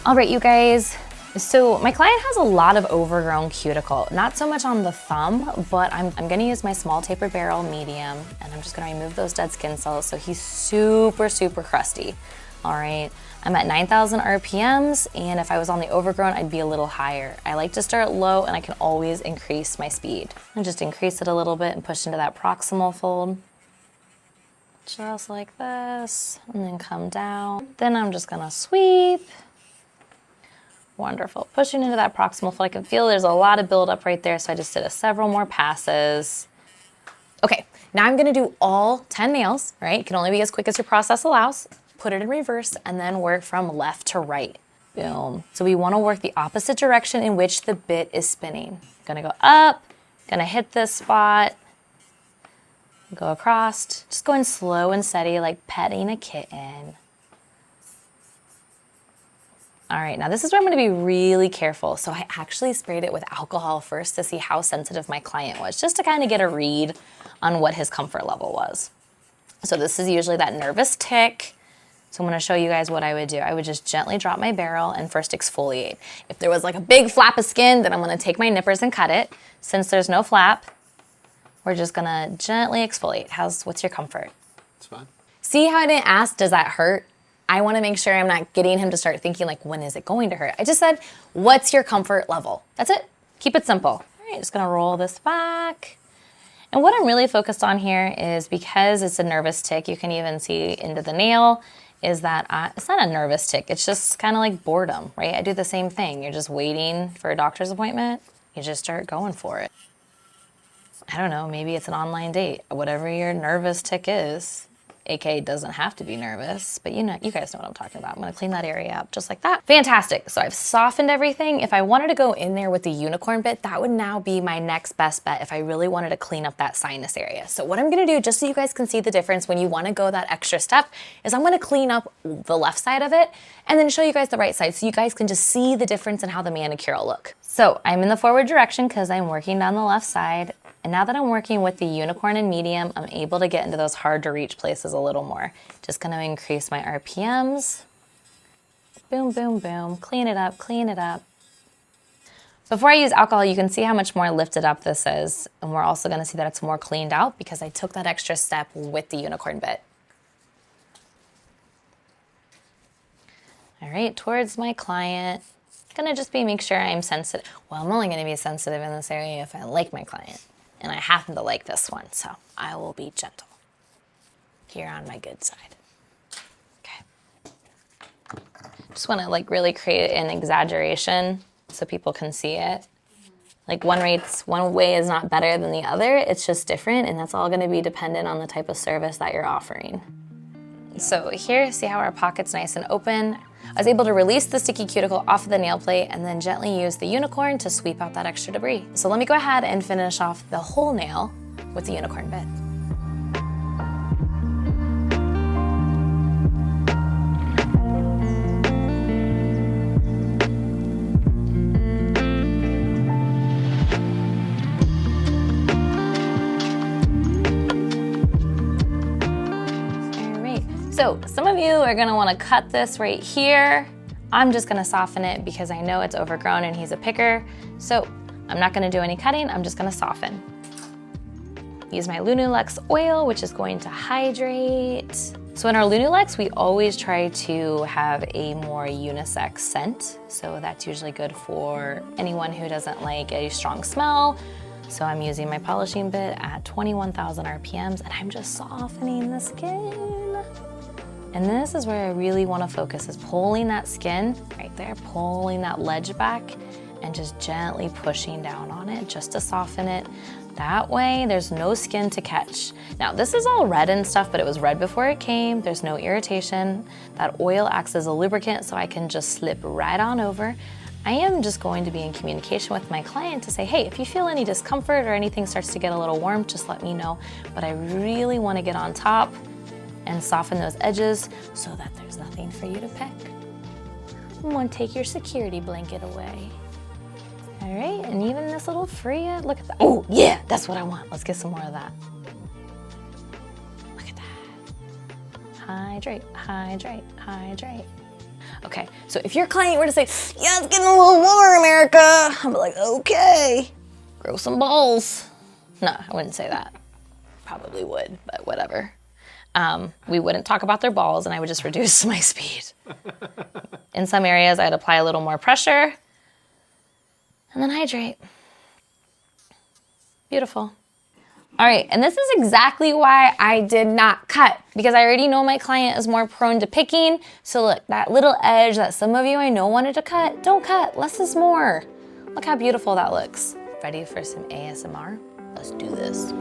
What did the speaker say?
All right, you guys. So my client has a lot of overgrown cuticle, not so much on the thumb, but I'm gonna use my small tapered barrel medium, and I'm just gonna remove those dead skin cells. So he's super, super crusty. All right, I'm at 9,000 RPMs, and if I was on the overgrown, I'd be a little higher. I like to start low, and I can always increase my speed. And just increase it a little bit and push into that proximal fold. Just like this, and then come down. Then I'm just gonna sweep. Wonderful. Pushing into that proximal fold. I can feel there's a lot of buildup right there, so I just did several more passes. Okay, now I'm gonna do all 10 nails, right? It can only be as quick as your process allows. Put it in reverse and then work from left to right. Boom. So we wanna work the opposite direction in which the bit is spinning. Gonna go up, gonna hit this spot, go across, just going slow and steady like petting a kitten. All right, now this is where I'm gonna be really careful. So I actually sprayed it with alcohol first to see how sensitive my client was, just to kind of get a read on what his comfort level was. So this is usually that nervous tick. So I'm gonna show you guys what I would do. I would just gently drop my barrel and first exfoliate. If there was like a big flap of skin, then I'm gonna take my nippers and cut it. Since there's no flap, we're just gonna gently exfoliate. What's your comfort? It's fine. See how I didn't ask, does that hurt? I wanna make sure I'm not getting him to start thinking like, when is it going to hurt? I just said, what's your comfort level? That's it, keep it simple. All right, just gonna roll this back. And what I'm really focused on here is because it's a nervous tick, you can even see into the nail, is that it's not a nervous tick, it's just kind of like boredom, right? I do the same thing. You're just waiting for a doctor's appointment, you just start going for it. I don't know, maybe it's an online date, whatever your nervous tick is. AK doesn't have to be nervous, but you guys know what I'm talking about. I'm gonna clean that area up just like that. Fantastic, so I've softened everything. If I wanted to go in there with the unicorn bit, that would now be my next best bet if I really wanted to clean up that sinus area. So what I'm gonna do, just so you guys can see the difference when you wanna go that extra step, is I'm gonna clean up the left side of it and then show you guys the right side so you guys can just see the difference in how the manicure will look. So I'm in the forward direction because I'm working down the left side. And now that I'm working with the unicorn and medium, I'm able to get into those hard to reach places a little more. Just gonna increase my RPMs. Boom, boom, boom, clean it up, clean it up. Before I use alcohol, you can see how much more lifted up this is. And we're also gonna see that it's more cleaned out because I took that extra step with the unicorn bit. All right, towards my client. Gonna just make sure I'm sensitive. Well, I'm only gonna be sensitive in this area if I like my client. And I happen to like this one, so I will be gentle here on my good side. Okay. Just wanna really create an exaggeration so people can see it. Like one way is not better than the other, it's just different, and that's all gonna be dependent on the type of service that you're offering. So here, see how our pocket's nice and open? I was able to release the sticky cuticle off of the nail plate and then gently use the unicorn to sweep out that extra debris. So let me go ahead and finish off the whole nail with the unicorn bit. So some of you are gonna wanna cut this right here. I'm just gonna soften it because I know it's overgrown and he's a picker. So I'm not gonna do any cutting, I'm just gonna soften. Use my Lunulux oil, which is going to hydrate. So in our Lunulux, we always try to have a more unisex scent. So that's usually good for anyone who doesn't like a strong smell. So I'm using my polishing bit at 21,000 RPMs and I'm just softening the skin. And this is where I really want to focus, is pulling that skin right there, pulling that ledge back and just gently pushing down on it just to soften it. That way there's no skin to catch. Now this is all red and stuff, but it was red before it came. There's no irritation. That oil acts as a lubricant so I can just slip right on over. I am just going to be in communication with my client to say, hey, if you feel any discomfort or anything starts to get a little warm, just let me know. But I really want to get on top and soften those edges so that there's nothing for you to pick. I'm gonna take your security blanket away. All right, and even this little Freya, look at that. Oh yeah, that's what I want. Let's get some more of that. Look at that. Hydrate, hydrate, hydrate. Okay, so if your client were to say, yeah, it's getting a little warm, Erica, I'd be like, okay, grow some balls. No, I wouldn't say that. Probably would, but whatever. We wouldn't talk about their balls, and I would just reduce my speed. In some areas, I'd apply a little more pressure, and then hydrate. Beautiful. All right, and this is exactly why I did not cut, because I already know my client is more prone to picking. So look, that little edge that some of you I know wanted to cut, don't cut, less is more. Look how beautiful that looks. Ready for some ASMR? Let's do this.